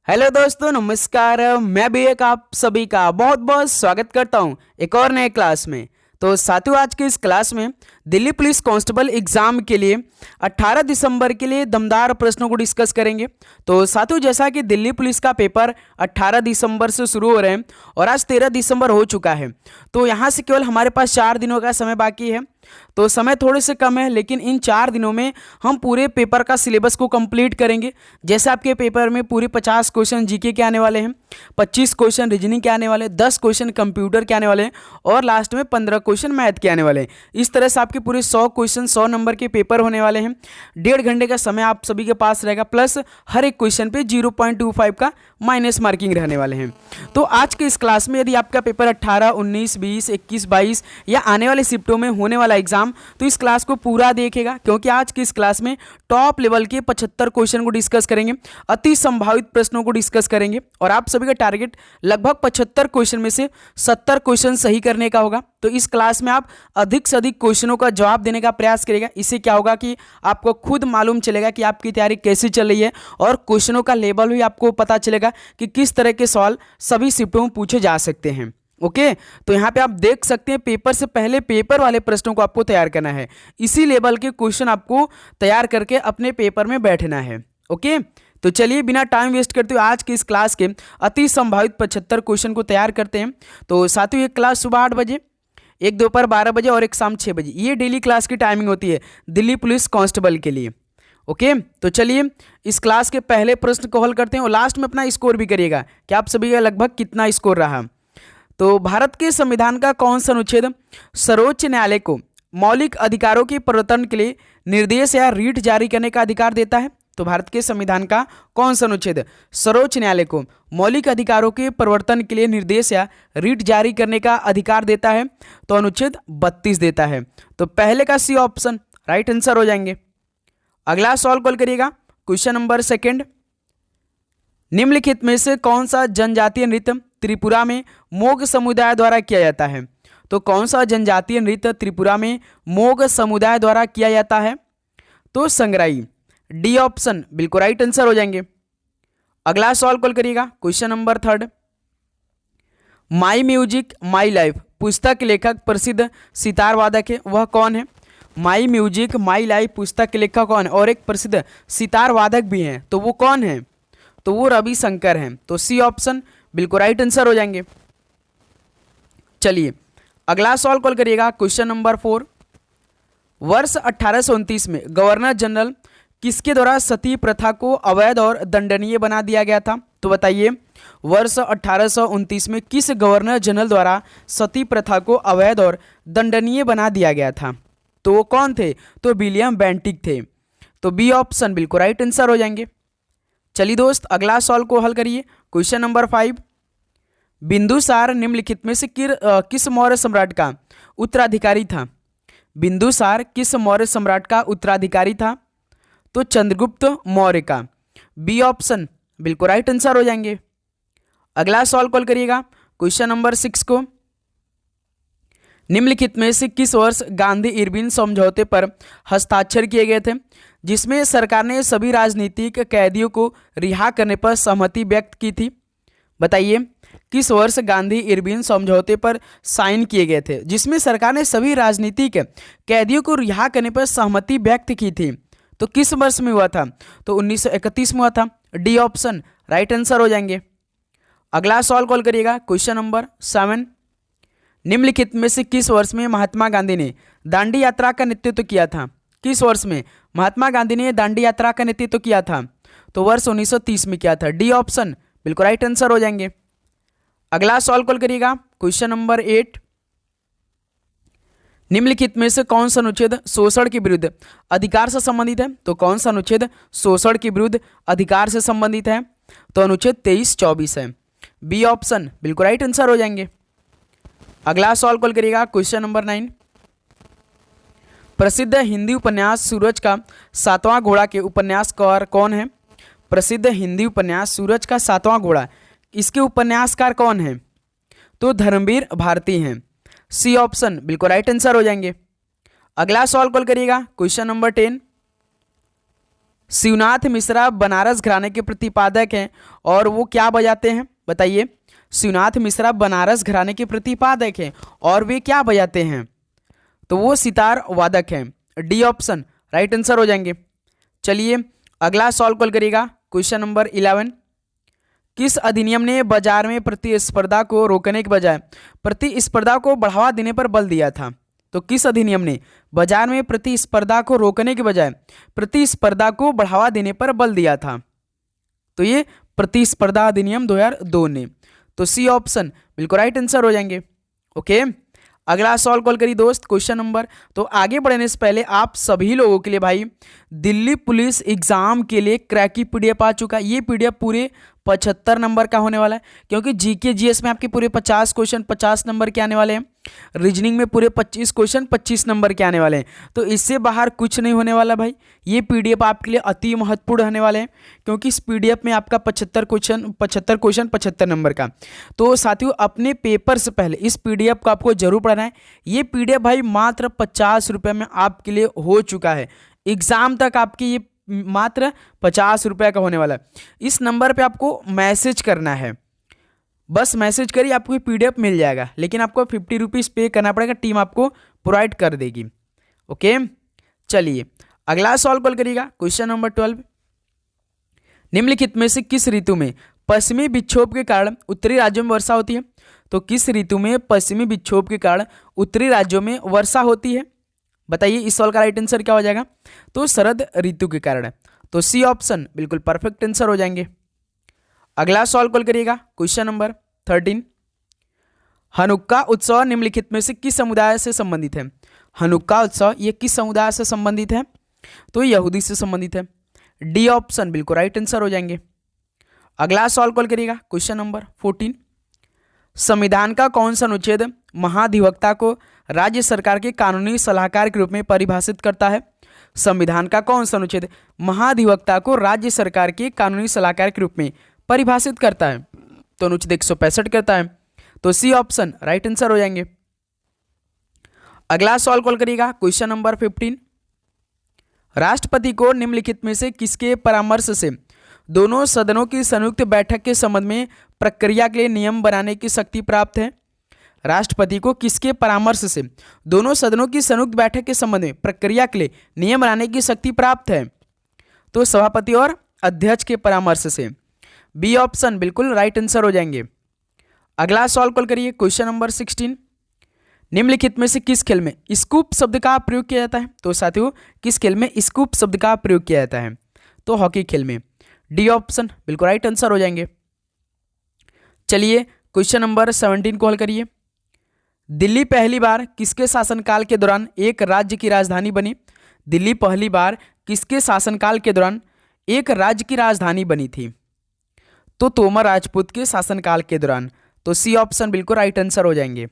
Hello दोस्तों, नमस्कार। मैं भी एक आप सभी का बहुत बहुत स्वागत करता हूं एक और नए क्लास में। तो साथियों, आज के इस क्लास में दिल्ली पुलिस कांस्टेबल एग्जाम के लिए 18 दिसंबर के लिए दमदार प्रश्नों को डिस्कस करेंगे। तो साथियों, जैसा कि दिल्ली पुलिस का पेपर 18 दिसंबर से शुरू हो रहे हैं और आज 13 दिसंबर हो चुका है, तो यहाँ से केवल हमारे पास 4 दिनों का समय बाकी है। तो समय थोड़े से कम है, लेकिन इन 4 दिनों में हम पूरे पेपर का सिलेबस को कंप्लीट करेंगे। जैसे आपके पेपर में पूरे 50 क्वेश्चन जीके के आने वाले हैं, 25 क्वेश्चन रीजनिंग के आने वाले हैं, 10 क्वेश्चन कंप्यूटर के आने वाले हैं और लास्ट में 15 क्वेश्चन मैथ के आने वाले हैं। इस तरह से आपके पूरे 100 क्वेश्चन 100 नंबर के पेपर होने वाले हैं। 1.5 घंटे का समय आप सभी के पास रहेगा, प्लस हर एक क्वेश्चन पे 0.25 का माइनस मार्किंग रहने वाले हैं। तो आज के इस क्लास में यदि आपका पेपर 18, 19, 20, 21, 22 या आने वाले शिफ्टों में होने वाला एग्जाम, तो इस क्लास को पूरा देखेगा, क्योंकि आज की इस क्लास में टॉप लेवल के 75 क्वेश्चन को डिस्कस करेंगे, अति संभावित प्रश्नों को डिस्कस करेंगे और आप सभी का टारगेट लगभग 75 क्वेश्चन में से 70 क्वेश्चन सही करने का होगा। तो इस क्लास में आप अधिक से अधिक क्वेश्चनों का जवाब देने का प्रयास करेगा। इससे क्या होगा कि आपको खुद मालूम चलेगा कि आपकी तैयारी कैसी चल रही है और क्वेश्चनों का लेवल भी आपको पता चलेगा कि किस तरह के सवाल सभी शिफ्टों में पूछे जा सकते हैं। ओके, तो यहाँ पे आप देख सकते हैं पेपर से पहले पेपर वाले प्रश्नों को आपको तैयार करना है। इसी लेवल के क्वेश्चन आपको तैयार करके अपने पेपर में बैठना है। ओके, तो चलिए बिना टाइम वेस्ट करते हुए आज की इस क्लास के अति संभावित 75 क्वेश्चन को तैयार करते हैं। तो साथियों, एक क्लास सुबह 8 बजे, एक दोपहर 12 बजे और एक शाम 6 बजे, ये डेली क्लास की टाइमिंग होती है दिल्ली पुलिस कांस्टेबल के लिए। ओके, तो चलिए इस क्लास के पहले प्रश्न को हल करते हैं और लास्ट में अपना स्कोर भी करिएगा कि आप सभी का लगभग कितना स्कोर रहा। तो भारत के संविधान का कौन सा अनुच्छेद सर्वोच्च न्यायालय को मौलिक अधिकारों के परिवर्तन के लिए निर्देश या रीट जारी करने का अधिकार देता है? तो भारत के संविधान का कौन सा अनुच्छेद सर्वोच्च न्यायालय को मौलिक अधिकारों के परिवर्तन के लिए निर्देश या रीट जारी करने का अधिकार देता है? तो अनुच्छेद 32 देता है। तो पहले का सी ऑप्शन राइट आंसर हो जाएंगे। अगला सवाल कॉल करिएगा, क्वेश्चन नंबर 2। निम्नलिखित में से कौन सा जनजातीय नृत्य त्रिपुरा में मोग समुदाय द्वारा किया जाता है? तो कौन सा जनजातीय नृत्य त्रिपुरा में मोग समुदाय द्वारा किया जाता है? तो संगराई, डी ऑप्शन बिल्कुल राइट आंसर हो जाएंगे। अगला सवाल कॉल करिएगा, question number 3। My music my life पुस्तक के लेखक प्रसिद्ध सितार वादक है, वह कौन है? माई म्यूजिक माई लाइफ पुस्तक के लेखक कौन है और एक प्रसिद्ध सितार वादक भी हैं, तो वो कौन है? तो वो रविशंकर हैं। तो सी ऑप्शन बिल्कुल राइट आंसर हो जाएंगे। चलिए अगला सवाल कॉल करिएगा, क्वेश्चन नंबर 4। वर्ष 1829 में गवर्नर जनरल किसके द्वारा सती प्रथा को अवैध और दंडनीय बना दिया गया था? तो बताइए, वर्ष 1829 में किस गवर्नर जनरल द्वारा सती प्रथा को अवैध और दंडनीय बना दिया गया था? तो वो कौन थे? तो विलियम बेंटिक थे। तो बी ऑप्शन बिल्कुल राइट आंसर हो जाएंगे। चलिए दोस्त, अगला सवाल को हल करिए, क्वेश्चन नंबर 5। बिंदुसार निम्नलिखित में से किस मौर्य सम्राट का उत्तराधिकारी था? बिंदुसार किस मौर्य सम्राट का उत्तराधिकारी था? तो चंद्रगुप्त मौर्य का। बी ऑप्शन बिल्कुल राइट आंसर हो जाएंगे। अगला सवाल कॉल करिएगा, क्वेश्चन नंबर 6 को। निम्नलिखित में से किस वर्ष गांधी इरविन समझौते पर हस्ताक्षर किए गए थे, जिसमें सरकार ने सभी राजनीतिक कैदियों को रिहा करने पर सहमति व्यक्त की थी? बताइए, किस वर्ष गांधी इरविन समझौते पर साइन किए गए थे, जिसमें सरकार ने सभी राजनीतिक कैदियों को रिहा करने पर सहमति व्यक्त की थी? तो किस वर्ष में हुआ था? तो 1931 में हुआ था। डी ऑप्शन राइट आंसर हो जाएंगे। अगला सवाल कॉल करिएगा, क्वेश्चन नंबर 7। निम्नलिखित में से किस वर्ष में महात्मा गांधी ने दांडी यात्रा का नेतृत्व किया था? किस वर्ष में महात्मा गांधी ने दांडी यात्रा का नेतृत्व किया था? तो वर्ष 1930 में किया था। डी ऑप्शन बिल्कुल राइट आंसर हो जाएंगे। अगला सवाल कॉल करिएगा, क्वेश्चन नंबर 8। निम्नलिखित में से कौन सा अनुच्छेद शोषण के विरुद्ध अधिकार से संबंधित है? तो कौन सा अनुच्छेद शोषण के विरुद्ध अधिकार से संबंधित है? तो अनुच्छेद 23-24 है। बी ऑप्शन बिल्कुल राइट आंसर हो जाएंगे। अगला सवाल कॉल करिएगा, क्वेश्चन नंबर 9। प्रसिद्ध हिंदी उपन्यास सूरज का 7वां घोड़ा के उपन्यासकार कौन है? प्रसिद्ध हिंदी उपन्यास सूरज का 7वां घोड़ा, इसके उपन्यासकार कौन है? तो धर्मवीर भारती हैं। सी ऑप्शन बिल्कुल राइट आंसर हो जाएंगे। अगला सवाल कॉल करिएगा, क्वेश्चन नंबर 10। शिवनाथ मिश्रा बनारस घराने के प्रतिपादक हैं और वो क्या बजाते हैं, बताइए। शिवनाथ मिश्रा बनारस घराने के प्रतिपादक हैं और वे क्या बजाते हैं, तो वो सितार वादक हैं। डी ऑप्शन राइट आंसर हो जाएंगे। चलिए अगला सॉल्व कॉल करिएगा। क्वेश्चन नंबर 11, किस अधिनियम ने बाजार में प्रतिस्पर्धा को रोकने के बजाय प्रतिस्पर्धा को बढ़ावा देने पर बल दिया था? तो किस अधिनियम ने बाजार में प्रतिस्पर्धा को रोकने के बजाय प्रतिस्पर्धा को बढ़ावा देने पर बल दिया था? तो ये प्रतिस्पर्धा अधिनियम 2002 ने। तो सी ऑप्शन बिल्कुल राइट आंसर हो जाएंगे। ओके, अगला सॉल्व कॉल करिए दोस्त क्वेश्चन नंबर। तो आगे बढ़ने से पहले आप सभी लोगों के लिए भाई दिल्ली पुलिस एग्जाम के लिए क्रैक की पीडीएफ आ चुका है। ये पीडीएफ पूरे 75 नंबर का होने वाला है, क्योंकि जीके जीएस में आपके पूरे 50 क्वेश्चन 50 नंबर के आने वाले हैं, रीजनिंग में पूरे 25 क्वेश्चन 25 नंबर के आने वाले हैं। तो इससे बाहर कुछ नहीं होने वाला भाई। ये पीडीएफ आपके लिए अति महत्वपूर्ण होने वाले हैं, क्योंकि इस पीडीएफ में आपका 75 क्वेश्चन 75 नंबर का। तो साथियों अपने पेपर से पहले इस पीडीएफ को आपको जरूर पढ़ना है। ये पीडीएफ भाई मात्र 50 रुपये में आपके लिए हो चुका है। एग्जाम तक आपकी ये मात्र 50 रुपये का होने वाला है। इस नंबर पे आपको मैसेज करना है, बस मैसेज करिए, आपको ये पीडीएफ मिल जाएगा। लेकिन आपको 50 रुपीज़ पे करना पड़ेगा, टीम आपको प्रोवाइड कर देगी। ओके, चलिए अगला सॉल्व कॉल करिएगा। क्वेश्चन नंबर 12, निम्नलिखित में से किस ऋतु में पश्चिमी विक्षोभ के कारण उत्तरी राज्यों में वर्षा होती है? तो किस ऋतु में पश्चिमी विक्षोभ के कारण उत्तरी राज्यों में वर्षा होती है? बताइए इस सवाल का राइट आंसर क्या हो जाएगा? तो शरद ऋतु के कारण। तो सी ऑप्शन बिल्कुल परफेक्ट आंसर हो जाएंगे। अगला सॉल्व कॉल करिएगा। क्वेश्चन नंबर 13, हनुक्का उत्सव निम्नलिखित में से किस समुदाय से संबंधित है? हनुक्का उत्सव ये किस समुदाय से संबंधित है? तो यहूदी से संबंधित है। डी ऑप्शन बिल्कुल राइट आंसर हो जाएंगे। अगला सॉल्व कॉल करिएगा। क्वेश्चन नंबर 14, संविधान का कौन सा अनुच्छेद महाधिवक्ता को राज्य सरकार के कानूनी सलाहकार के रूप में परिभाषित करता है? संविधान का कौन सा अनुच्छेद महाधिवक्ता को राज्य सरकार के कानूनी सलाहकार के रूप में परिभाषित करता है? तो अनुच्छेद 165 करता है। तो सी ऑप्शन राइट आंसर हो जाएंगे। अगला सॉल्व कॉल करिएगा। क्वेश्चन नंबर 15, राष्ट्रपति को निम्नलिखित में से किसके परामर्श से दोनों सदनों की संयुक्त बैठक के संबंध में प्रक्रिया के लिए नियम बनाने की शक्ति प्राप्त है? राष्ट्रपति को किसके परामर्श से दोनों सदनों की संयुक्त बैठक के संबंध में प्रक्रिया के लिए नियम बनाने की शक्ति प्राप्त है? तो सभापति और अध्यक्ष के परामर्श से। बी ऑप्शन बिल्कुल राइट आंसर हो जाएंगे। अगला सॉल्व कॉल करिए। क्वेश्चन नंबर 16, निम्नलिखित में से किस खेल में स्कूप शब्द का प्रयोग किया जाता है? तो साथियों किस खेल में स्कूप शब्द का प्रयोग किया जाता है? तो हॉकी खेल में। डी ऑप्शन बिल्कुल राइट आंसर हो जाएंगे। चलिए क्वेश्चन नंबर 17 को हल करिए। दिल्ली पहली बार किसके शासनकाल के दौरान एक राज्य की राजधानी बनी? दिल्ली पहली बार किसके शासनकाल के दौरान एक राज्य की राजधानी बनी थी? तो तोमर राजपूत के शासनकाल के दौरान। तो सी ऑप्शन बिल्कुल राइट आंसर हो जाएंगे।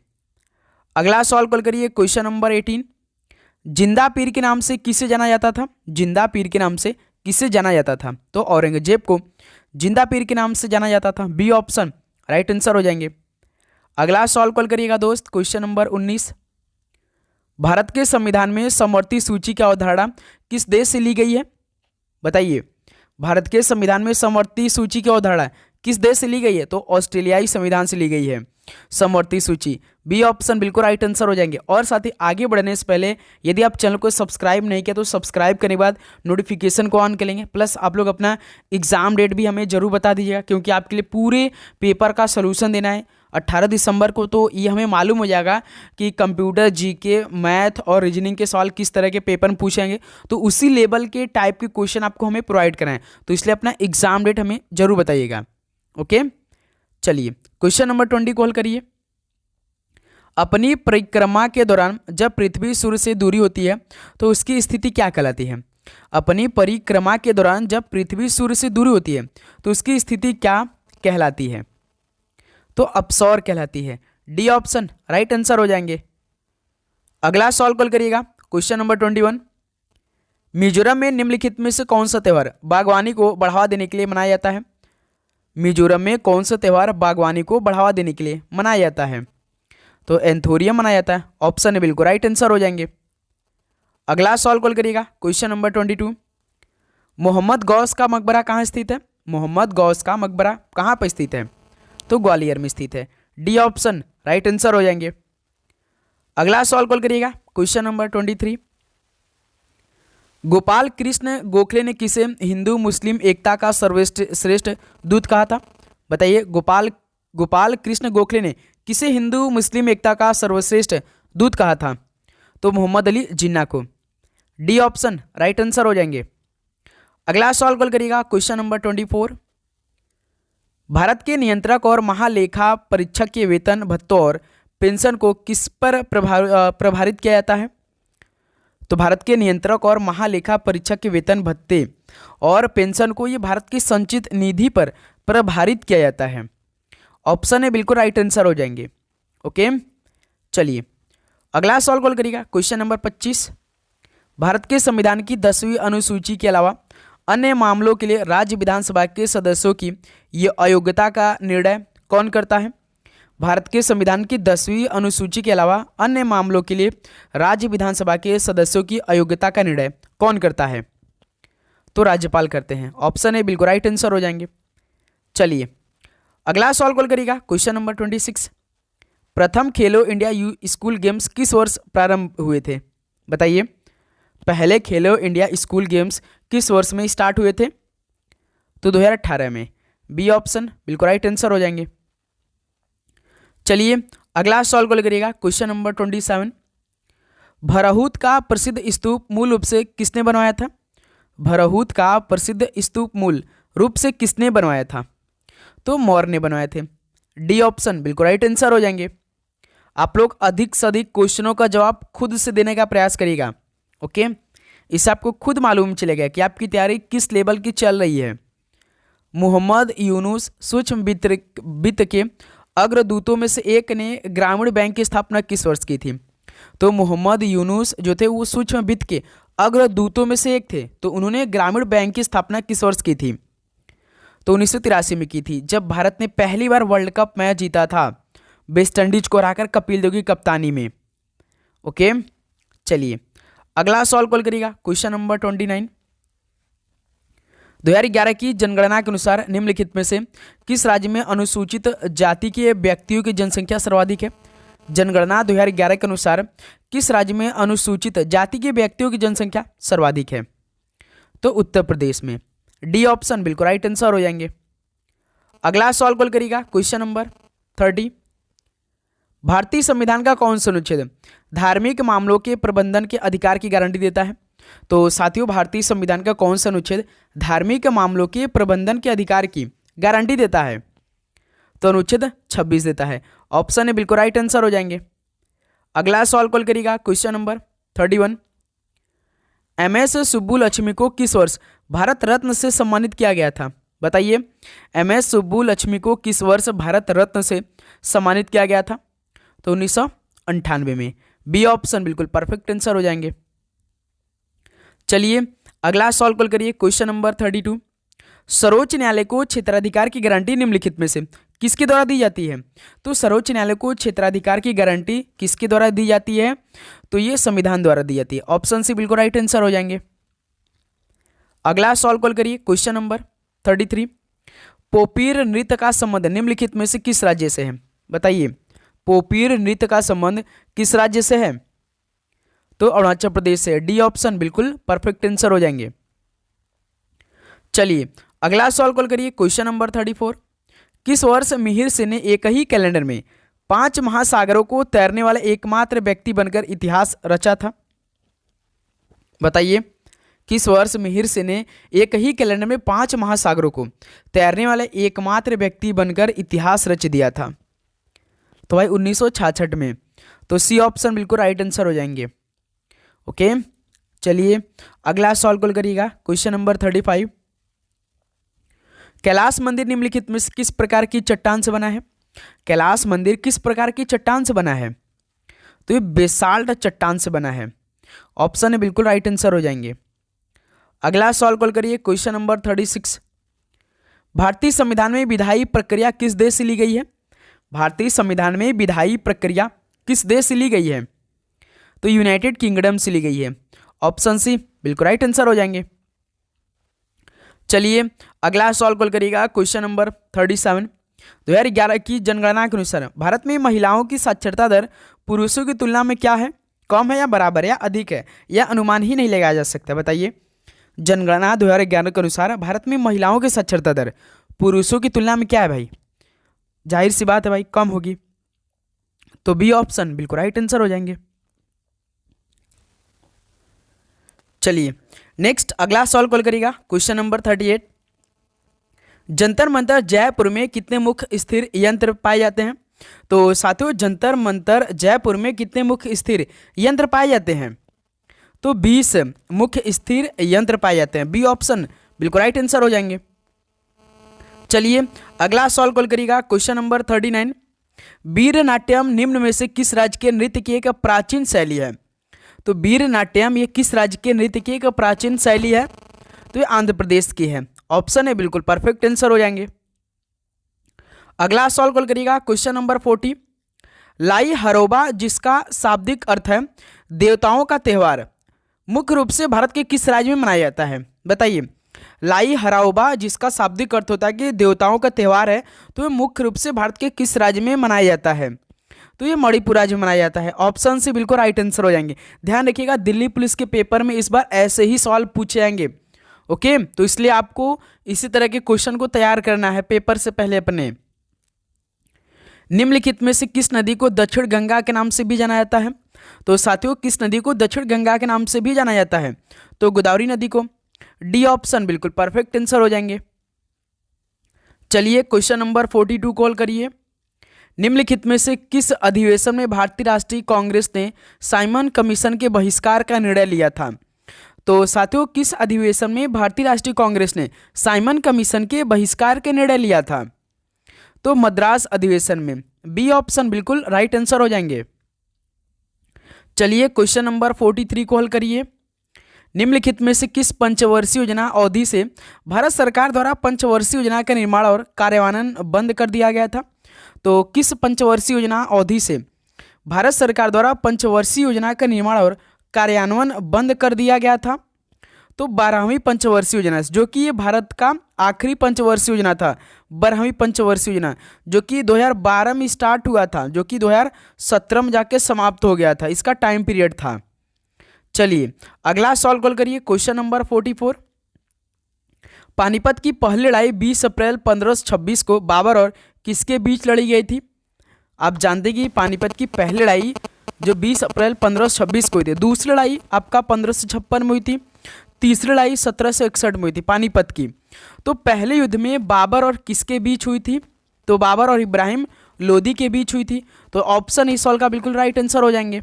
अगला सवाल कॉल करिए। क्वेश्चन नंबर 18, जिंदा पीर के नाम से किसे जाना जाता था? जिंदा पीर के नाम से किसे जाना जाता था? तो औरंगजेब को जिंदा पीर के नाम से जाना जाता था। बी ऑप्शन राइट आंसर हो जाएंगे। अगला सवाल कॉल करिएगा दोस्त। क्वेश्चन नंबर 19, भारत के संविधान में समवर्ती सूची की अवधारणा किस देश से ली गई है? बताइए, भारत के संविधान में समवर्ती सूची की अवधारणा किस देश से ली गई है? तो ऑस्ट्रेलियाई संविधान से ली गई है समवर्ती सूची। बी ऑप्शन बिल्कुल राइट आंसर हो जाएंगे। और साथ ही आगे बढ़ने से पहले यदि आप चैनल को सब्सक्राइब नहीं किया तो सब्सक्राइब करने के बाद नोटिफिकेशन को ऑन कर लेंगे। प्लस आप लोग अपना एग्जाम डेट भी हमें जरूर बता दीजिएगा, क्योंकि आपके लिए पूरे पेपर का सोल्यूशन देना है 18 दिसंबर को। तो ये हमें मालूम हो जाएगा कि कंप्यूटर, जीके, मैथ और रीजनिंग के सवाल किस तरह के पेपर में पूछेंगे। तो उसी लेवल के टाइप के क्वेश्चन आपको हमें प्रोवाइड कराएं, तो इसलिए अपना एग्जाम डेट हमें जरूर बताइएगा। ओके, चलिए क्वेश्चन नंबर 20 को हल करिए। अपनी परिक्रमा के दौरान जब पृथ्वी सूर्य से दूरी होती है तो उसकी स्थिति क्या कहलाती है? अपनी परिक्रमा के दौरान जब पृथ्वी सूर्य से दूरी होती है तो उसकी स्थिति क्या कहलाती है? तो अपसौर कहलाती है। डी ऑप्शन राइट आंसर हो जाएंगे। अगला सवाल कॉल करिएगा। क्वेश्चन नंबर 21, मिजोरम में निम्नलिखित में से कौन सा त्यौहार बागवानी को बढ़ावा देने के लिए मनाया जाता है? मिजोरम में कौन सा त्यौहार बागवानी को बढ़ावा देने के लिए मनाया जाता है? तो एंथोरियम मनाया जाता है। ऑप्शन है बिल्कुल राइट आंसर हो जाएंगे। अगला सवाल कॉल करिएगा। क्वेश्चन नंबर 22, मोहम्मद गौस का मकबरा कहाँ स्थित है? मोहम्मद गौस का मकबरा कहाँ पर स्थित है? तो ग्वालियर में स्थित है। डी ऑप्शन राइट आंसर हो जाएंगे। अगला सवाल कॉल करिएगा, क्वेश्चन नंबर 23। गोपाल कृष्ण गोखले ने किसे हिंदू मुस्लिम एकता का सर्वश्रेष्ठ दूत कहा था? बताइए, गोपाल कृष्ण गोखले ने किसे हिंदू मुस्लिम एकता का सर्वश्रेष्ठ दूत कहा था? तो मोहम्मद अली जिन्ना को। डी ऑप्शन राइट आंसर हो जाएंगे। अगला सवाल कॉल करिएगा, क्वेश्चन नंबर 24। भारत के नियंत्रक और महालेखा परीक्षक के वेतन भत्तों और पेंशन को किस पर प्रभारित किया जाता है? तो भारत के नियंत्रक और महालेखा परीक्षक के वेतन भत्ते और पेंशन को ये भारत की संचित निधि पर प्रभारित किया जाता है। ऑप्शन है बिल्कुल राइट आंसर हो जाएंगे। ओके, चलिए अगला सवाल कॉल करिएगा, क्वेश्चन नंबर 25। भारत के संविधान की 10वीं अनुसूची के अलावा अन्य मामलों के लिए राज्य विधानसभा के सदस्यों की ये अयोग्यता का निर्णय कौन करता है? भारत के संविधान की 10वीं अनुसूची के अलावा अन्य मामलों के लिए राज्य विधानसभा के सदस्यों की अयोग्यता का निर्णय कौन करता है? तो राज्यपाल करते हैं। ऑप्शन है बिल्कुल राइट आंसर हो जाएंगे। चलिए अगला सवाल कॉल करिएगा, क्वेश्चन नंबर 26। प्रथम खेलो इंडिया स्कूल गेम्स किस वर्ष प्रारंभ हुए थे? बताइए, पहले खेलो इंडिया स्कूल गेम्स किस वर्ष में स्टार्ट हुए थे? तो 2018 में। बी ऑप्शन बिल्कुल राइट आंसर हो जाएंगे। चलिए अगला सवाल कॉल करिएगा, क्वेश्चन नंबर 27। भरहूत का प्रसिद्ध स्तूप मूल रूप से किसने बनवाया था? भरहूत का प्रसिद्ध स्तूप मूल रूप से किसने बनवाया था? तो मौर्य ने बनवाए थे। डी ऑप्शन बिल्कुल राइट आंसर हो जाएंगे। आप लोग अधिक से अधिक क्वेश्चनों का जवाब खुद से देने का प्रयास करिएगा। ओके, इससे आपको खुद मालूम चलेगा कि आपकी तैयारी किस लेवल की चल रही है। मोहम्मद यूनुस सूक्ष्म वित्त के अग्रदूतों में से एक ने ग्रामीण बैंक की स्थापना किस वर्ष की थी? तो मोहम्मद यूनुस जो थे वो सूक्ष्म वित्त के अग्रदूतों में से एक थे, तो उन्होंने ग्रामीण बैंक की स्थापना किस वर्ष की थी? तो 1983 में की थी, जब भारत ने पहली बार वर्ल्ड कप मैच जीता था वेस्ट इंडीज को हराकर कपिल देव की कप्तानी में। ओके, चलिए अगला सवाल कॉल करिएगा, क्वेश्चन नंबर 29। 2011 की जनगणना के अनुसार निम्नलिखित में से किस राज्य में अनुसूचित जाति के व्यक्तियों की जनसंख्या सर्वाधिक है? जनगणना 2011 के अनुसार किस राज्य में अनुसूचित जाति के व्यक्तियों की जनसंख्या सर्वाधिक है? तो उत्तर प्रदेश में। डी ऑप्शन बिल्कुल राइट आंसर हो जाएंगे। अगला सवाल कॉल करिएगा, क्वेश्चन नंबर 30। भारतीय संविधान का कौन सा अनुच्छेद धार्मिक मामलों के प्रबंधन के अधिकार की गारंटी देता है? तो साथियों, भारतीय संविधान का कौन सा अनुच्छेद धार्मिक मामलों के प्रबंधन के अधिकार की गारंटी देता है? तो अनुच्छेद 26 देता है। ऑप्शन है बिल्कुल राइट आंसर हो जाएंगे। अगला सवाल कॉल करिएगा, क्वेश्चन नंबर 31। एमएस सुब्बुलक्ष्मी को किस वर्ष भारत रत्न से सम्मानित किया गया था? बताइए, एमएस सुब्बुलक्ष्मी को किस वर्ष भारत रत्न से सम्मानित किया गया था? तो 1998 में। बी ऑप्शन बिल्कुल परफेक्ट आंसर हो जाएंगे। चलिए अगला सवाल कॉल करिए, क्वेश्चन नंबर 32। सर्वोच्च न्यायालय को क्षेत्राधिकार की गारंटी निम्नलिखित में से किसके द्वारा दी जाती है? तो सर्वोच्च न्यायालय को क्षेत्राधिकार की गारंटी किसके द्वारा दी जाती है? तो ये संविधान द्वारा दी जाती है। ऑप्शन सी बिल्कुल राइट आंसर हो जाएंगे। अगला सवाल कॉल करिए, क्वेश्चन नंबर 33। पोपीर नृत्य का संबंध निम्नलिखित में से किस राज्य से है? बताइए, पोपीर नृत्य का संबंध किस राज्य से है? तो अरुणाचल प्रदेश से। डी ऑप्शन बिल्कुल परफेक्ट आंसर हो जाएंगे। चलिए अगला सवाल कॉल करिए, क्वेश्चन नंबर 34। किस वर्ष मिहिर सिंह ने एक ही कैलेंडर में 5 महासागरों को तैरने वाला एकमात्र व्यक्ति बनकर इतिहास रचा था? बताइए, किस वर्ष मिहिर सिंह ने एक ही कैलेंडर में 5 महासागरों को तैरने वाला एकमात्र व्यक्ति बनकर इतिहास रच दिया था? तो भाई 1966 में। तो सी ऑप्शन बिल्कुल राइट आंसर हो जाएंगे। ओके, चलिए अगला सवाल कॉल करिएगा, क्वेश्चन नंबर 35। कैलाश मंदिर निम्नलिखित में किस प्रकार की चट्टान से बना है? कैलाश मंदिर किस प्रकार की चट्टान से बना है? तो ये बेसाल्ट चट्टान से बना है। ऑप्शन है बिल्कुल राइट आंसर हो जाएंगे। अगला सवाल कॉल करिए, क्वेश्चन नंबर 36। भारतीय संविधान में विधायी प्रक्रिया किस देश से ली गई है? भारतीय संविधान में विधायी प्रक्रिया किस देश से ली गई है? तो यूनाइटेड किंगडम से ली गई है। ऑप्शन सी बिल्कुल राइट आंसर हो जाएंगे। चलिए अगला सवाल कॉल करिएगा, क्वेश्चन नंबर 37। 2011 की जनगणना के अनुसार भारत में महिलाओं की साक्षरता दर पुरुषों की तुलना में क्या है? कम है या बराबर है या अधिक है, या अनुमान ही नहीं लगाया जा सकता? बताइए। जनगणना 2011 के अनुसार भारत में महिलाओं की साक्षरता दर पुरुषों की तुलना में क्या है भाई? जाहिर सी बात है भाई, कम होगी। तो बी ऑप्शन बिल्कुल राइट आंसर हो जाएंगे। चलिए नेक्स्ट अगला सवाल कॉल करिएगा, क्वेश्चन नंबर 38। जंतर मंतर जयपुर में कितने मुख्य स्थिर यंत्र पाए जाते हैं? तो साथियों जंतर मंतर जयपुर में कितने मुख्य स्थिर यंत्र पाए जाते हैं? तो 20 मुख्य स्थिर यंत्र पाए जाते हैं। बी ऑप्शन बिल्कुल राइट आंसर हो जाएंगे। चलिए अगला सवाल कॉल करिएगा, क्वेश्चन नंबर 39। वीरनाट्यम निम्न में से किस राज्य के नृत्य की एक प्राचीन शैली है? तो वीरनाट्यम ये किस राज्य के नृत्य की एक प्राचीन शैली है? तो ये आंध्र प्रदेश की है। ऑप्शन है बिल्कुल परफेक्ट आंसर हो जाएंगे। अगला सवाल कॉल करिएगा, क्वेश्चन नंबर 40। लाई हरोबा जिसका शाब्दिक अर्थ है देवताओं का त्योहार, मुख्य रूप से भारत के किस राज्य में मनाया जाता है? बताइए। लाई हराओबा जिसका शाब्दिक अर्थ होता है कि देवताओं का त्यौहार है, तो ये मुख्य रूप से भारत के किस राज्य में मनाया जाता है? तो ये मणिपुर राज्य में मनाया जाता है। ऑप्शन से बिल्कुल राइट आंसर हो जाएंगे। ध्यान रखिएगा दिल्ली पुलिस के पेपर में इस बार ऐसे ही सवाल पूछे जाएंगे। ओके, तो इसलिए आपको इसी तरह के क्वेश्चन को तैयार करना है पेपर से पहले अपने। निम्नलिखित में से किस नदी को दक्षिण गंगा के नाम से भी जाना जाता है? तो साथियों किस नदी को दक्षिण गंगा के नाम से भी जाना जाता है? तो गोदावरी नदी को। डी ऑप्शन बिल्कुल परफेक्ट आंसर हो जाएंगे। चलिए क्वेश्चन नंबर 42 कॉल करिए। निम्नलिखित में से किस अधिवेशन में भारतीय राष्ट्रीय कांग्रेस ने साइमन कमीशन के बहिष्कार का निर्णय लिया था? तो साथियों किस अधिवेशन में भारतीय राष्ट्रीय कांग्रेस ने साइमन कमीशन के बहिष्कार के निर्णय लिया था? तो मद्रास अधिवेशन में। बी ऑप्शन बिल्कुल राइट आंसर हो जाएंगे। चलिए क्वेश्चन नंबर 43 को हल करिए। निम्नलिखित में से किस पंचवर्षीय योजना अवधि से भारत सरकार द्वारा पंचवर्षीय योजना का निर्माण और कार्यान्वयन बंद कर दिया गया था? तो किस पंचवर्षीय योजना अवधि से भारत सरकार द्वारा पंचवर्षीय योजना का निर्माण और कार्यान्वयन बंद कर दिया गया था? तो 12वीं पंचवर्षीय योजना, जो कि ये भारत का आखिरी पंचवर्षीय योजना था। 12वीं पंचवर्षीय योजना जो कि 2012 में स्टार्ट हुआ था, जो कि 2017 में जाके समाप्त हो गया था, इसका टाइम पीरियड था। चलिए अगला सवाल कॉल करिए, क्वेश्चन नंबर 44। पानीपत की पहली लड़ाई 20 अप्रैल 1526 को बाबर और किसके बीच लड़ी गई थी? आप जानते कि पानीपत की पहली लड़ाई जो 20 अप्रैल 1526 को हुई थी। दूसरी लड़ाई आपका 1556 में हुई थी। तीसरी लड़ाई 1761 में हुई थी पानीपत की। तो पहले युद्ध में बाबर और किसके बीच हुई थी? तो बाबर और इब्राहिम लोदी के बीच हुई थी। तो ऑप्शन इस सवाल का बिल्कुल राइट आंसर हो जाएंगे।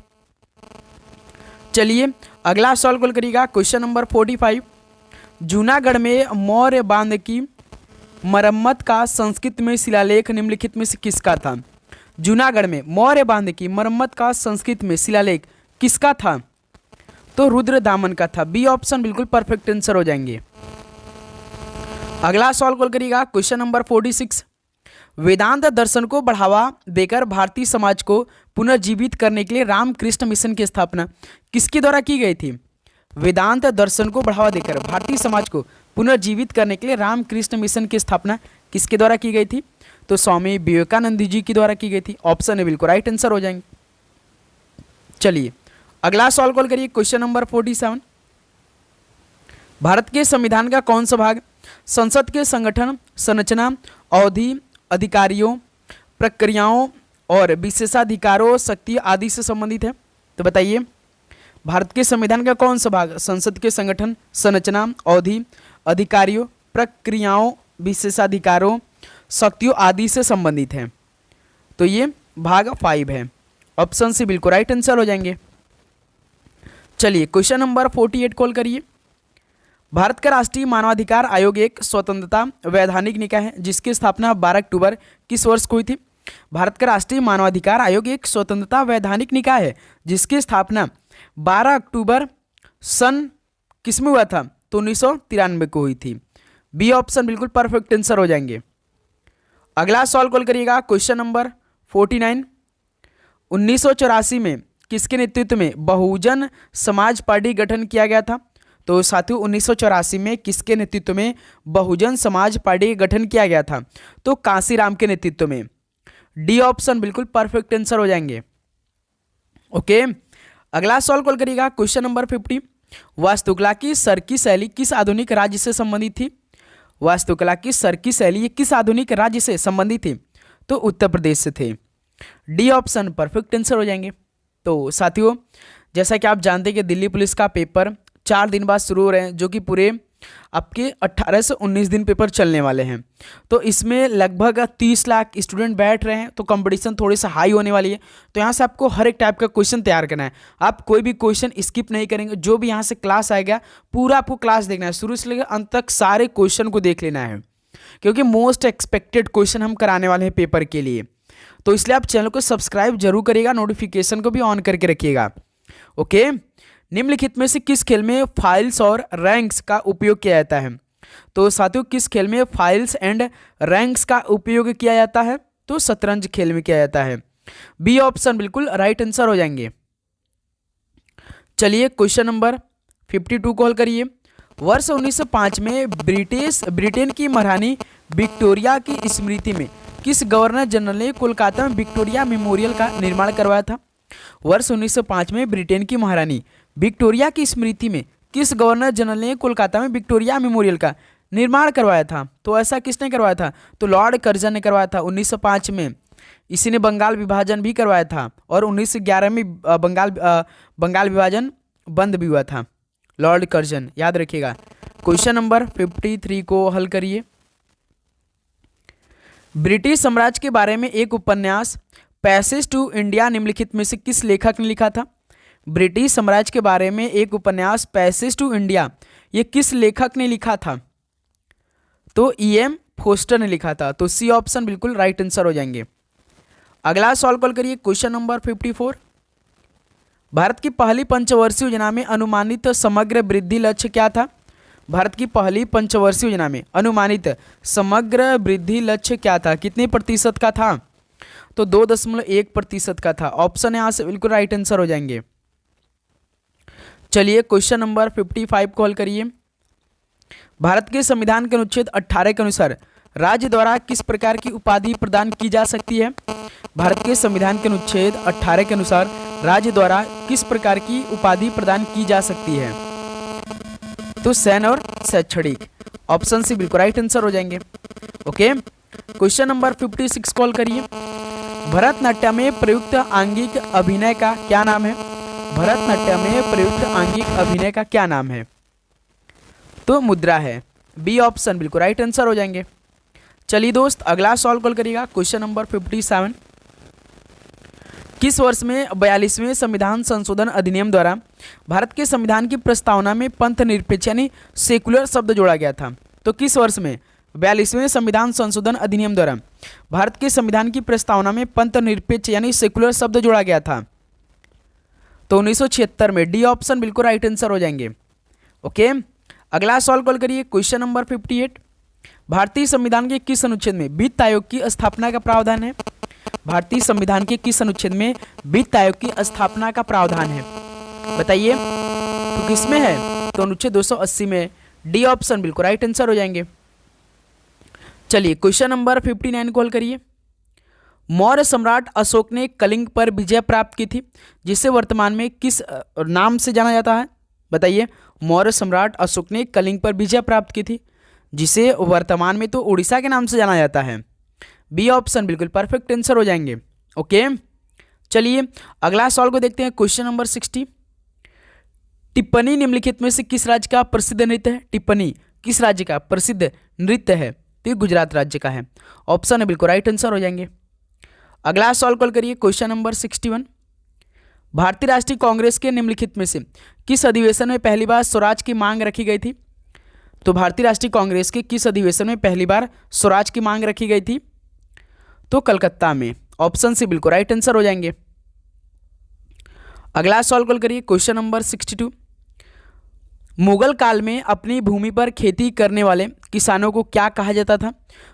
चलिए अगला सवाल कॉल करिएगा, क्वेश्चन नंबर 45। जूनागढ़ में मौर्य बांध की मरम्मत का संस्कृत में शिलालेख निम्नलिखित में से किसका था? जूनागढ़ में मौर्य बांध की मरम्मत का संस्कृत में शिलालेख किसका था? तो रुद्रदामन का था। बी ऑप्शन बिल्कुल परफेक्ट आंसर हो जाएंगे। अगला सवाल कॉल करिएगा, क्वेश्चन नंबर 46। वेदांत दर्शन को बढ़ावा देकर भारतीय समाज को पुनर्जीवित करने के लिए रामकृष्ण मिशन की स्थापना किसके द्वारा की गई थी? वेदांत दर्शन को बढ़ावा देकर भारतीय समाज को पुनर्जीवित करने के लिए रामकृष्ण मिशन की स्थापना किसके द्वारा की गई थी? तो स्वामी विवेकानंद जी के द्वारा की गई थी। ऑप्शन है बिल्कुल राइट आंसर हो जाएंगे। चलिए अगला सवाल कॉल करिए, क्वेश्चन नंबर 47। भारत के संविधान का कौन सा भाग संसद के संगठन, संरचना, अवधि, अधिकारियों, प्रक्रियाओं और विशेषाधिकारों, शक्ति आदि से संबंधित है? तो बताइए भारत के संविधान का कौन सा भाग संसद के संगठन, संरचना, अवधि, अधिकारियों, प्रक्रियाओं, विशेषाधिकारों, शक्तियों आदि से संबंधित है? तो ये भाग 5 है। ऑप्शन से बिल्कुल राइट आंसर हो जाएंगे। चलिए क्वेश्चन नंबर 48 कॉल करिए। भारत का राष्ट्रीय मानवाधिकार आयोग एक स्वतंत्रता वैधानिक निकाय है जिसकी स्थापना 12 अक्टूबर किस वर्ष को हुई थी? भारत का राष्ट्रीय मानवाधिकार आयोग एक स्वतंत्रता वैधानिक निकाय है जिसकी स्थापना 12 अक्टूबर सन किस में हुआ था? तो 1993 को हुई थी। बी ऑप्शन बिल्कुल परफेक्ट आंसर हो जाएंगे। अगला सवाल कॉल करिएगा, क्वेश्चन नंबर 49। 1984 में किसके नेतृत्व में बहुजन समाज पार्टी गठन किया गया था? तो साथियों 1984 में किसके नेतृत्व में बहुजन समाज पार्टी का गठन किया गया था? तो कांसीराम के नेतृत्व में। डी ऑप्शन बिल्कुल परफेक्ट आंसर हो जाएंगे। ओके, अगला सवाल कॉल करिएगा क्वेश्चन नंबर 50। वास्तुकला की सर की शैली किस आधुनिक राज्य से संबंधित थी? वास्तुकला की सर की शैली ये किस आधुनिक राज्य से संबंधित थी? तो उत्तर प्रदेश से थे। डी ऑप्शन परफेक्ट आंसर हो जाएंगे। तो साथियों जैसा कि आप जानते हैं कि दिल्ली पुलिस का पेपर 4 दिन बाद शुरू हो रहे हैं, जो कि पूरे आपके 18 से 19 दिन पेपर चलने वाले हैं। तो इसमें लगभग 30 लाख स्टूडेंट बैठ रहे हैं, तो कंपटीशन थोड़ी सा हाई होने वाली है। तो यहाँ से आपको हर एक टाइप का क्वेश्चन तैयार करना है। आप कोई भी क्वेश्चन स्किप नहीं करेंगे, जो भी यहाँ से क्लास आएगा पूरा आपको क्लास देखना है, शुरू से लेकर अंत तक सारे क्वेश्चन को देख लेना है, क्योंकि मोस्ट एक्सपेक्टेड क्वेश्चन हम कराने वाले हैं पेपर के लिए। तो इसलिए आप चैनल को सब्सक्राइब जरूर करिएगा, नोटिफिकेशन को भी ऑन करके रखिएगा। ओके, निम्नलिखित में से किस खेल में फाइल्स और रैंक्स का उपयोग किया जाता है? तो साथियों किस खेल में फाइल्स एंड रैंक्स का उपयोग किया जाता है? तो शतरंज खेल में किया जाता है। बी ऑप्शन बिल्कुल राइट आंसर हो जाएंगे। चलिए क्वेश्चन नंबर 52 को हल करिए। वर्ष 1905 में ब्रिटेन की महारानी विक्टोरिया की स्मृति में किस गवर्नर जनरल ने कोलकाता में विक्टोरिया मेमोरियल का निर्माण करवाया था? वर्ष 1905 में ब्रिटेन की महारानी विक्टोरिया की स्मृति में किस गवर्नर जनरल ने कोलकाता में विक्टोरिया मेमोरियल का निर्माण करवाया था? तो ऐसा किसने करवाया था? तो लॉर्ड कर्जन ने करवाया था 1905 में। इसी ने बंगाल विभाजन भी करवाया था और 1911 में बंगाल विभाजन बंद भी हुआ था। लॉर्ड कर्जन, याद रखिएगा। क्वेश्चन नंबर 53 को हल करिए। ब्रिटिश साम्राज्य के बारे में एक उपन्यास पैसेज टू इंडिया निम्नलिखित में से किस लेखक ने लिखा था? ब्रिटिश साम्राज्य के बारे में एक उपन्यास पैसेज टू इंडिया ये किस लेखक ने लिखा था? तो E.M. फोस्टर ने लिखा था। तो सी ऑप्शन बिल्कुल राइट आंसर हो जाएंगे। अगला सवाल कॉल करिए क्वेश्चन नंबर 54। भारत की पहली पंचवर्षीय योजना में अनुमानित समग्र वृद्धि लक्ष्य क्या था? भारत की पहली पंचवर्षीय योजना में अनुमानित समग्र वृद्धि लक्ष्य क्या था? कितने प्रतिशत का था? तो 2.1% का था। ऑप्शन यहाँ से बिल्कुल राइट आंसर हो जाएंगे। चलिए क्वेश्चन नंबर 55 को हल करिए। भारत के संविधान के अनुच्छेद 18 के अनुसार राज्य द्वारा किस प्रकार की उपाधि प्रदान की जा सकती है? भारत के संविधान के अनुच्छेद 18 के अनुसार राज्य द्वारा किस प्रकार की उपाधि प्रदान की जा सकती है? तो सैन्य और शैक्षणिक। ऑप्शन सी बिल्कुल राइट आंसर हो जाएंगे। ओके, क्वेश्चन नंबर 56 कॉल करिए। भरतनाट्यम में प्रयुक्त आंगिक अभिनय का क्या नाम है? भरतनाट्यम में प्रयुक्त आंगिक अभिनय का क्या नाम है? तो मुद्रा है। बी ऑप्शन बिल्कुल राइट आंसर हो जाएंगे। चलिए दोस्त अगला सवाल कॉल करिएगा क्वेश्चन नंबर 57। किस वर्ष में 42वें संविधान संशोधन अधिनियम द्वारा भारत के संविधान की प्रस्तावना में पंथ निरपेक्ष यानी सेकुलर शब्द जोड़ा गया था? तो किस वर्ष में 42वें संविधान संशोधन अधिनियम द्वारा भारत के संविधान की प्रस्तावना में पंथ निरपेक्ष यानी सेकुलर शब्द जोड़ा गया था? तो 1976 में। डी ऑप्शन बिल्कुल राइट आंसर हो जाएंगे। ओके, अगला सवाल कॉल करिए क्वेश्चन नंबर 58। भारतीय संविधान के किस अनुच्छेद में वित्त आयोग की स्थापना का प्रावधान है? भारतीय संविधान के किस अनुच्छेद में वित्त आयोग की स्थापना का प्रावधान है? बताइए, तो किसमें है? तो अनुच्छेद 280 में। डी ऑप्शन बिल्कुल राइट आंसर हो जाएंगे। चलिए क्वेश्चन नंबर 59 कॉल करिए। मौर्य सम्राट अशोक ने कलिंग पर विजय प्राप्त की थी, जिसे वर्तमान में किस नाम से जाना जाता है? बताइए, मौर्य सम्राट अशोक ने कलिंग पर विजय प्राप्त की थी, जिसे वर्तमान में तो उड़ीसा के नाम से जाना जाता है। बी ऑप्शन बिल्कुल परफेक्ट आंसर हो जाएंगे। ओके, चलिए अगला सवाल को देखते हैं क्वेश्चन नंबर 60। टिप्पणी निम्नलिखित में से किस राज्य का प्रसिद्ध नृत्य है? टिप्पणी किस राज्य का प्रसिद्ध नृत्य है? तो गुजरात राज्य का है। ऑप्शन है बिल्कुल राइट आंसर हो जाएंगे। अगला सवाल कॉल करिए क्वेश्चन नंबर 61। भारतीय राष्ट्रीय कांग्रेस के निम्नलिखित में से किस अधिवेशन में पहली बार स्वराज की मांग रखी गई थी? तो भारतीय राष्ट्रीय कांग्रेस के किस अधिवेशन में पहली बार स्वराज की मांग रखी गई थी? तो कलकत्ता में। ऑप्शन सी बिल्कुल राइट आंसर हो जाएंगे। अगला सवाल कॉल करिए क्वेश्चन नंबर 62। मुगल काल में अपनी भूमि पर खेती करने वाले किसानों को क्या कहा जाता था?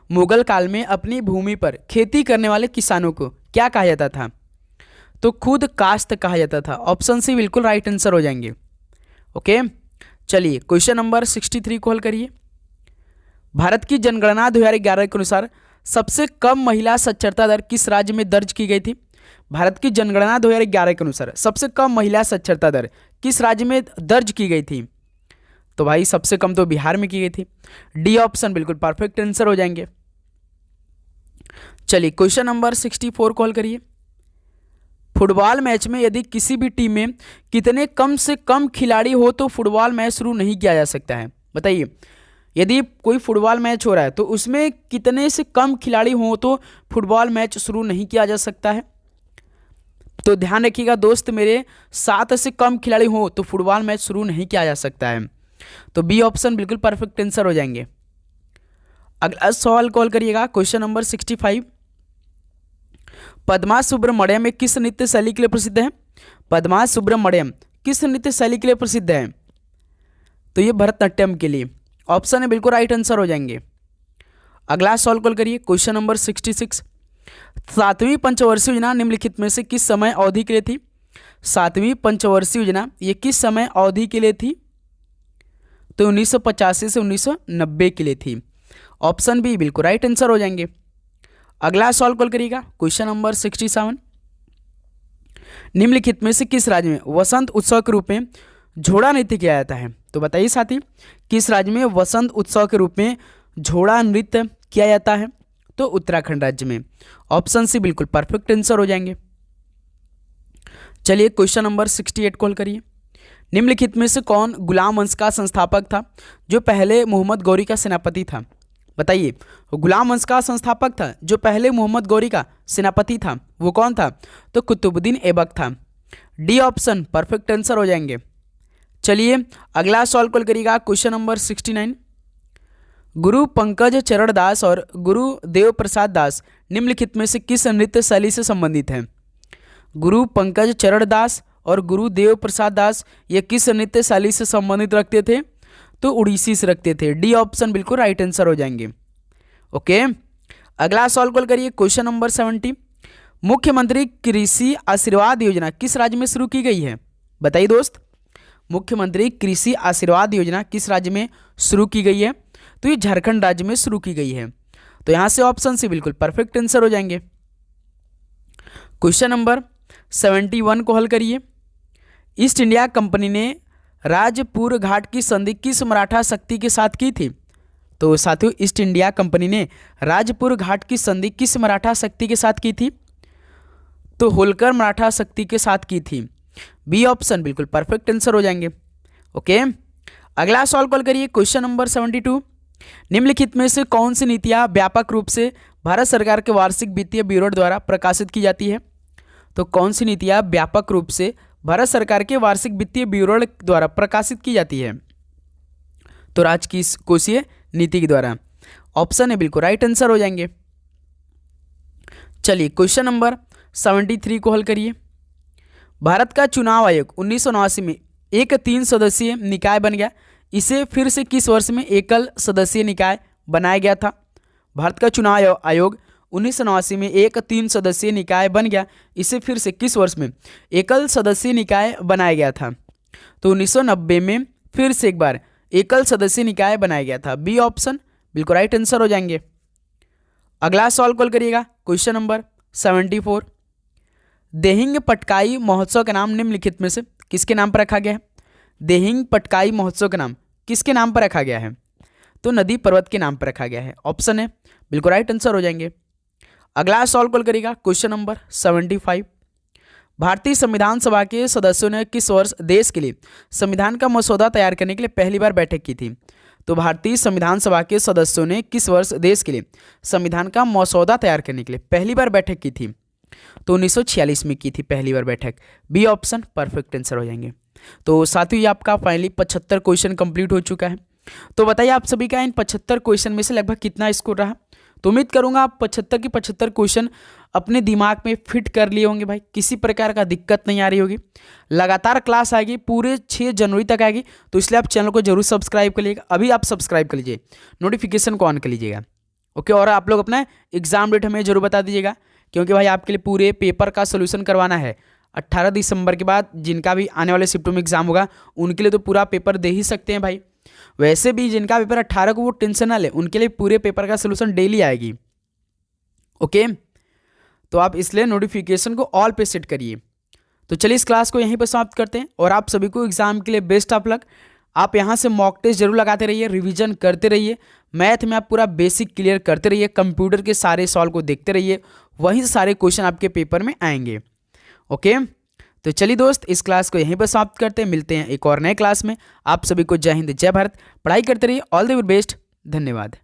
मुगल काल में अपनी भूमि पर खेती करने वाले किसानों को क्या कहा जाता था? तो खुद काश्त कहा जाता था। ऑप्शन सी बिल्कुल राइट आंसर हो जाएंगे। ओके, चलिए क्वेश्चन नंबर 63 को हल करिए। भारत की जनगणना 2011 के अनुसार सबसे कम महिला साक्षरता दर किस राज्य में दर्ज की गई थी? भारत की जनगणना 2011 के अनुसार सबसे कम महिला साक्षरता दर किस राज्य में दर्ज की गई थी? तो भाई सबसे कम तो बिहार में की गई थी। डी ऑप्शन बिल्कुल परफेक्ट आंसर हो जाएंगे। चलिए क्वेश्चन नंबर 64 को हल करिए। फुटबॉल मैच में यदि किसी भी टीम में कितने कम से कम खिलाड़ी हो तो फुटबॉल मैच शुरू नहीं किया जा सकता है? बताइए, यदि कोई फुटबॉल मैच हो रहा है तो उसमें कितने से कम खिलाड़ी हो तो फुटबॉल मैच शुरू नहीं किया जा सकता है? तो ध्यान रखिएगा दोस्त मेरे, 7 से कम खिलाड़ी हो तो फुटबॉल मैच शुरू नहीं किया जा सकता है। तो बी ऑप्शन बिल्कुल परफेक्ट आंसर हो जाएंगे। अगला सवाल कॉल करिएगा, क्वेश्चन नंबर 65। पद्मा सुब्रमण्यम किस नृत्य शैली के लिए प्रसिद्ध है? पद्मा सुब्रमण्यम किस नृत्य शैली के लिए प्रसिद्ध है? तो ये भरतनाट्यम के लिए। ऑप्शन है बिल्कुल राइट आंसर हो जाएंगे। अगला सवाल कॉल करिए, क्वेश्चन नंबर 66। 7वीं पंचवर्षीय योजना निम्नलिखित में से किस समय अवधि के लिए थी? 7वीं पंचवर्षीय योजना ये किस समय अवधि के लिए थी? तो 1985 से 1990 के लिए थी। ऑप्शन बी बिल्कुल राइट आंसर हो जाएंगे। अगला सवाल कॉल करिएगा, क्वेश्चन नंबर 67। निम्नलिखित में से किस राज्य में वसंत उत्सव के रूप में झोड़ा नृत्य किया जाता है? तो बताइए साथी, किस राज्य में वसंत उत्सव के रूप में झोड़ा नृत्य किया जाता है? तो उत्तराखंड राज्य में। ऑप्शन सी बिल्कुल परफेक्ट आंसर हो जाएंगे। चलिए क्वेश्चन नंबर 68 कॉल करिए। निम्नलिखित में से कौन गुलाम वंश का संस्थापक था जो पहले मोहम्मद गौरी का सेनापति था? बताइए, गुलाम वंश का संस्थापक था जो पहले मोहम्मद गौरी का सेनापति था, वो कौन था? तो कुतुबुद्दीन ऐबक था। डी ऑप्शन परफेक्ट आंसर हो जाएंगे। चलिए अगला सवाल कॉल करिएगा, क्वेश्चन नंबर 69। गुरु पंकज चरण दास और गुरु देव प्रसाद दास निम्नलिखित में से किस नृत्य शैली से संबंधित हैं? गुरु पंकज चरण दास और गुरु देव प्रसाद दास ये किस नृत्य शैली से संबंधित रखते थे? तो उड़ीसी से रखते थे। डी ऑप्शन बिल्कुल राइट आंसर हो जाएंगे। ओके, अगला सवाल कॉल करिए, क्वेश्चन नंबर 70। मुख्यमंत्री कृषि आशीर्वाद योजना किस राज्य में शुरू की गई है? बताइए दोस्त, मुख्यमंत्री कृषि आशीर्वाद योजना किस राज्य में शुरू की गई है? तो ये झारखंड राज्य में शुरू की गई है। तो यहां से ऑप्शन से बिल्कुल परफेक्ट आंसर हो जाएंगे। क्वेश्चन नंबर 71 को हल करिए। ईस्ट इंडिया कंपनी ने राजपुर घाट की संधि किस मराठा शक्ति के साथ की थी? तो साथियों, ईस्ट इंडिया कंपनी ने राजपुर घाट की संधि किस मराठा शक्ति के साथ की थी? तो होलकर मराठा शक्ति के साथ की थी। बी ऑप्शन बिल्कुल परफेक्ट आंसर हो जाएंगे। ओके, अगला सवाल कॉल करिए, क्वेश्चन नंबर 72। निम्नलिखित में से कौन सी नीतियां व्यापक रूप से भारत सरकार के वार्षिक वित्तीय ब्यूरो द्वारा प्रकाशित की जाती है? तो कौन सी नीतियां व्यापक रूप से भारत सरकार के वार्षिक वित्तीय ब्यूरो द्वारा प्रकाशित की जाती है? तो राजकोषीय नीति के द्वारा। ऑप्शन है बिल्कुल राइट आंसर हो जाएंगे। चलिए क्वेश्चन नंबर 73 को हल करिए। भारत का चुनाव आयोग 1989 में एक 3 सदस्यीय निकाय बन गया, इसे फिर से किस वर्ष में एकल सदस्यीय निकाय बनाया गया था? भारत का चुनाव आयोग 1989 में एक 3 सदस्यीय निकाय बन गया, इसे फिर से किस वर्ष में एकल सदस्यीय निकाय बनाया गया था? तो 1990 में फिर से एक बार एकल सदस्यीय निकाय बनाया गया था। बी ऑप्शन बिल्कुल राइट आंसर हो जाएंगे। अगला सवाल कॉल करिएगा, क्वेश्चन नंबर 74। देहिंग पटकाई महोत्सव का नाम निम्नलिखित में से किसके नाम पर रखा गया है? देहिंग पटकाई महोत्सव का नाम किसके नाम पर रखा गया है? तो नदी पर्वत के नाम पर रखा गया है। ऑप्शन है बिल्कुल राइट आंसर हो जाएंगे। अगला सवाल कॉल करिएगा, क्वेश्चन नंबर 75। भारतीय संविधान सभा के सदस्यों ने किस वर्ष देश के लिए संविधान का मसौदा तैयार करने के लिए पहली बार बैठक की थी? तो भारतीय संविधान सभा के सदस्यों ने किस वर्ष देश के लिए संविधान का मसौदा तैयार करने के लिए पहली बार बैठक की थी? तो 1946 में की थी पहली बार बैठक। बी ऑप्शन परफेक्ट आंसर हो जाएंगे। तो साथियों, ये आपका फाइनली 75 क्वेश्चन कंप्लीट हो चुका है। तो बताइए आप सभी का इन 75 क्वेश्चन में से लगभग कितना स्कोर रहा? तो उम्मीद करूंगा आप 75 के 75 क्वेश्चन अपने दिमाग में फिट कर लिए होंगे भाई, किसी प्रकार का दिक्कत नहीं आ रही होगी। लगातार क्लास आएगी, पूरे 6 जनवरी तक आएगी, तो इसलिए आप चैनल को जरूर सब्सक्राइब कर लीजिएगा। अभी आप सब्सक्राइब कर लीजिए, नोटिफिकेशन को ऑन कर लीजिएगा। ओके, और आप लोग अपना एग्जाम डेट हमें जरूर बता दीजिएगा, क्योंकि भाई आपके लिए पूरे पेपर का सोल्यूशन करवाना है। 18 दिसंबर के बाद जिनका भी आने वाले शिफ्टों में एग्जाम होगा उनके लिए तो पूरा पेपर दे ही सकते हैं भाई। वैसे भी जिनका पेपर 18 को वो टेंशन ना ले, उनके लिए पूरे पेपर का सोल्यूशन डेली आएगी। ओके, तो आप इसलिए नोटिफिकेशन को ऑल पे सेट करिए। तो चलिए इस क्लास को यहीं पर समाप्त करते हैं और आप सभी को एग्जाम के लिए बेस्ट ऑफ लक। आप यहाँ से मॉक टेस्ट जरूर लगाते रहिए, रिवीजन करते रहिए, मैथ में आप पूरा बेसिक क्लियर करते रहिए, कंप्यूटर के सारे सॉल्व को देखते रहिए, वहीं से सारे क्वेश्चन आपके पेपर में आएंगे। ओके, तो चलिए दोस्त इस क्लास को यहीं पर समाप्त करते हैं, मिलते हैं एक और नए क्लास में। आप सभी को जय हिंद जय भारत, पढ़ाई करते रहिए, ऑल द बेस्ट, धन्यवाद।